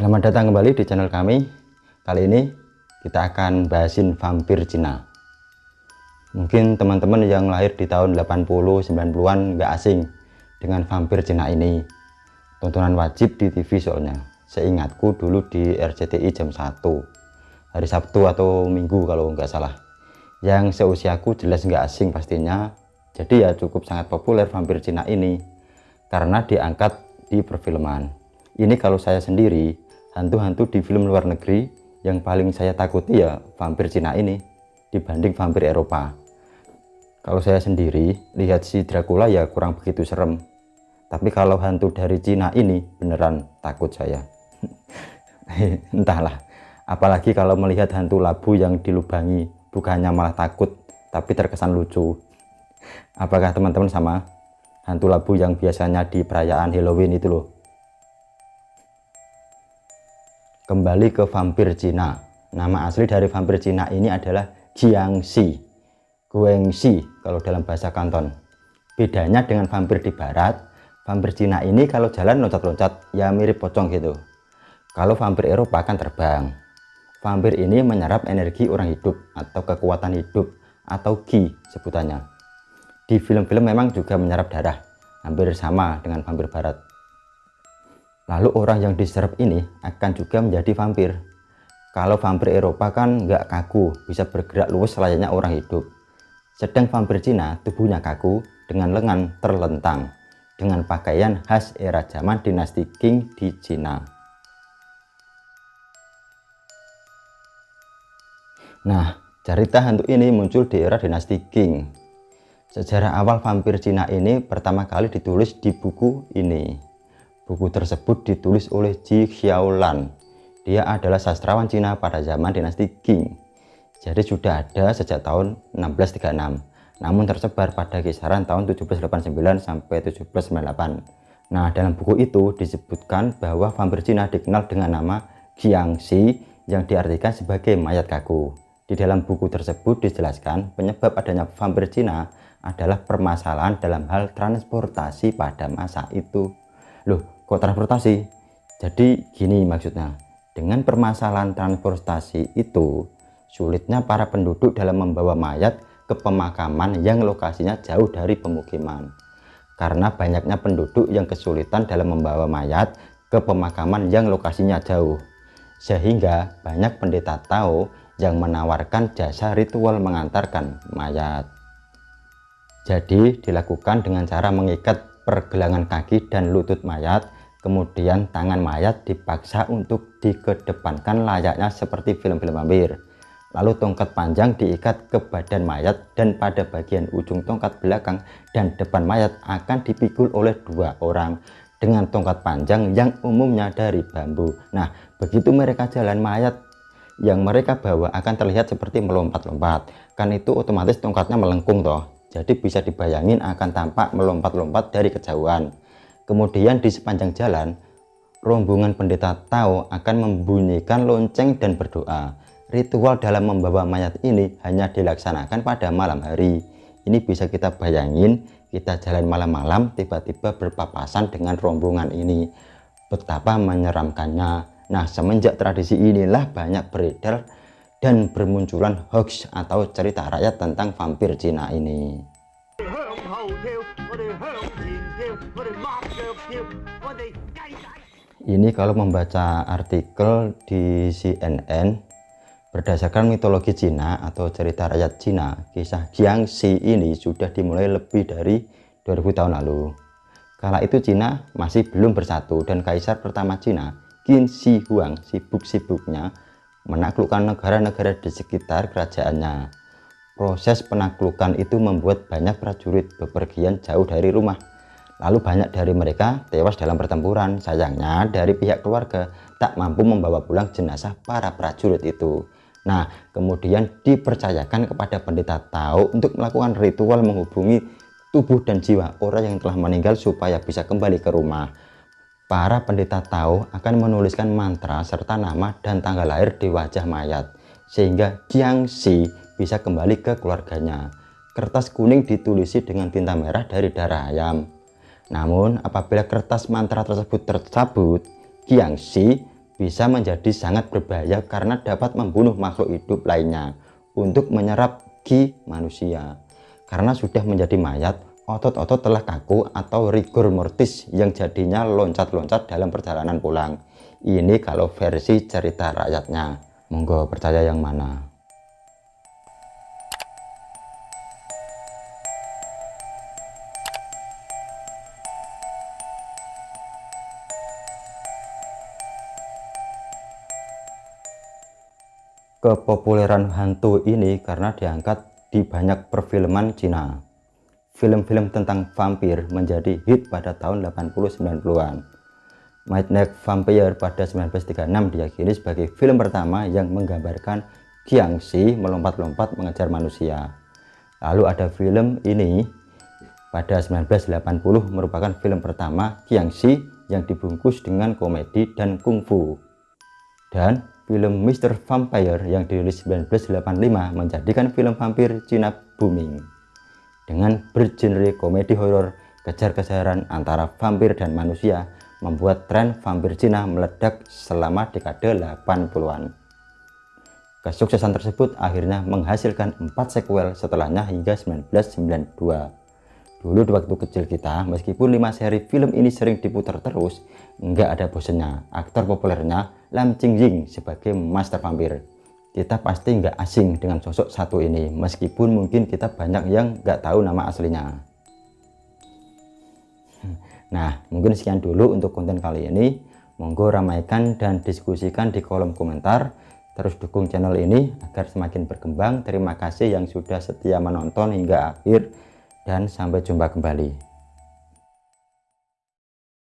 Selamat datang kembali di channel kami. Kali ini kita akan bahasin vampir Cina. Mungkin teman-teman yang lahir di tahun 80 90-an nggak asing dengan vampir Cina ini. Tontonan wajib di TV soalnya. Seingatku dulu di RCTI jam 1 hari Sabtu atau Minggu kalau nggak salah. Yang seusiaku jelas nggak asing pastinya. Jadi ya cukup sangat populer vampir Cina ini karena diangkat di perfilman. Ini kalau saya sendiri, hantu-hantu di film luar negeri yang paling saya takuti ya vampir Cina ini dibanding vampir Eropa. Kalau saya sendiri lihat si Dracula ya kurang begitu serem. Tapi kalau hantu dari Cina ini beneran takut saya. Entahlah, apalagi kalau melihat hantu labu yang dilubangi, bukannya malah takut tapi terkesan lucu. Apakah teman-teman sama? Hantu labu yang biasanya di perayaan Halloween itu loh. Kembali ke vampir Cina. Nama asli dari vampir Cina ini adalah Jiangxi, Guangxi kalau dalam bahasa Kanton. Bedanya dengan vampir di barat, vampir Cina ini kalau jalan loncat-loncat ya mirip pocong gitu. Kalau vampir Eropa kan terbang. Vampir ini menyerap energi orang hidup atau kekuatan hidup atau qi sebutannya. Di film-film memang juga menyerap darah, hampir sama dengan vampir barat. Lalu orang yang diserap ini akan juga menjadi vampir. Kalau vampir Eropa kan nggak kaku, bisa bergerak luwes layaknya orang hidup. Sedang vampir Cina tubuhnya kaku dengan lengan terlentang, dengan pakaian khas era zaman dinasti Qing di Cina. Nah, cerita hantu ini muncul di era dinasti Qing. Sejarah awal vampir Cina ini pertama kali ditulis di buku ini. Buku tersebut ditulis oleh Ji Xiaolan. Dia adalah sastrawan Cina pada zaman dinasti Qing. Jadi sudah ada sejak tahun 1636. Namun tersebar pada kisaran tahun 1789 sampai 1798. Nah, dalam buku itu disebutkan bahwa vampir Cina dikenal dengan nama Jiangxi yang diartikan sebagai mayat kaku. Di dalam buku tersebut dijelaskan penyebab adanya vampir Cina adalah permasalahan dalam hal transportasi pada masa itu. Loh, kok transportasi? Jadi gini maksudnya, dengan permasalahan transportasi itu, sulitnya para penduduk dalam membawa mayat ke pemakaman yang lokasinya jauh dari pemukiman. Karena banyaknya penduduk yang kesulitan dalam membawa mayat ke pemakaman yang lokasinya jauh. Sehingga banyak pendeta Tao yang menawarkan jasa ritual mengantarkan mayat. Jadi dilakukan dengan cara mengikat pergelangan kaki dan lutut mayat, kemudian tangan mayat dipaksa untuk dikedepankan layaknya seperti film-film vampir. Lalu tongkat panjang diikat ke badan mayat dan pada bagian ujung tongkat belakang dan depan mayat akan dipikul oleh dua orang dengan tongkat panjang yang umumnya dari bambu. Nah, begitu mereka jalan, mayat yang mereka bawa akan terlihat seperti melompat-lompat. Kan itu otomatis tongkatnya melengkung toh. Jadi bisa dibayangin akan tampak melompat-lompat dari kejauhan. Kemudian di sepanjang jalan, rombongan pendeta Tao akan membunyikan lonceng dan berdoa. Ritual dalam membawa mayat ini hanya dilaksanakan pada malam hari. Ini bisa kita bayangin, kita jalan malam-malam tiba-tiba berpapasan dengan rombongan ini. Betapa menyeramkannya. Nah, semenjak tradisi inilah banyak beredar dan bermunculan hoax atau cerita rakyat tentang vampir Cina ini. Ini kalau membaca artikel di CNN, berdasarkan mitologi Cina atau cerita rakyat Cina, kisah Jiangxi ini sudah dimulai lebih dari 2000 tahun lalu. Kala itu Cina masih belum bersatu dan kaisar pertama Cina, Qin Shi Huang, sibuk-sibuknya menaklukkan negara-negara di sekitar kerajaannya. Proses penaklukan itu membuat banyak prajurit bepergian jauh dari rumah. Lalu banyak dari mereka tewas dalam pertempuran. Sayangnya dari pihak keluarga tak mampu membawa pulang jenazah para prajurit itu. Nah, kemudian dipercayakan kepada pendeta Tao untuk melakukan ritual menghubungi tubuh dan jiwa orang yang telah meninggal supaya bisa kembali ke rumah. Para pendeta Tao akan menuliskan mantra serta nama dan tanggal lahir di wajah mayat, sehingga Jiangxi bisa kembali ke keluarganya. Kertas kuning ditulisi dengan tinta merah dari darah ayam. Namun apabila kertas mantra tersebut tercabut, Jiangxi bisa menjadi sangat berbahaya karena dapat membunuh makhluk hidup lainnya untuk menyerap ki manusia. Karena sudah menjadi mayat, otot-otot telah kaku atau rigor mortis yang jadinya loncat-loncat dalam perjalanan pulang. Ini kalau versi cerita rakyatnya. Monggo percaya yang mana. Kepopuleran hantu ini karena diangkat di banyak perfilman Cina. Film-film tentang vampir menjadi hit pada tahun 80-90-an. Midnight Vampire pada 1936 diyakini sebagai film pertama yang menggambarkan Jiangxi melompat-lompat mengejar manusia. Lalu ada film ini pada 1980 merupakan film pertama Jiangxi yang dibungkus dengan komedi dan kungfu. Dan film Mr. Vampire yang dirilis 1985 menjadikan film vampir Cina booming. Dengan bergenre komedi horor, kejar-kejaran antara vampir dan manusia membuat tren vampir Cina meledak selama dekade 80-an. Kesuksesan tersebut akhirnya menghasilkan 4 sequel setelahnya hingga 1992. Dulu di waktu kecil kita, meskipun 5 seri film ini sering diputar terus, nggak ada bosannya. Aktor populernya Lam Ching-ying sebagai Master Vampir. Kita pasti nggak asing dengan sosok satu ini, meskipun mungkin kita banyak yang nggak tahu nama aslinya. Nah, mungkin sekian dulu untuk konten kali ini. Monggo ramaikan dan diskusikan di kolom komentar. Terus dukung channel ini agar semakin berkembang. Terima kasih yang sudah setia menonton hingga akhir. Dan sampai jumpa kembali.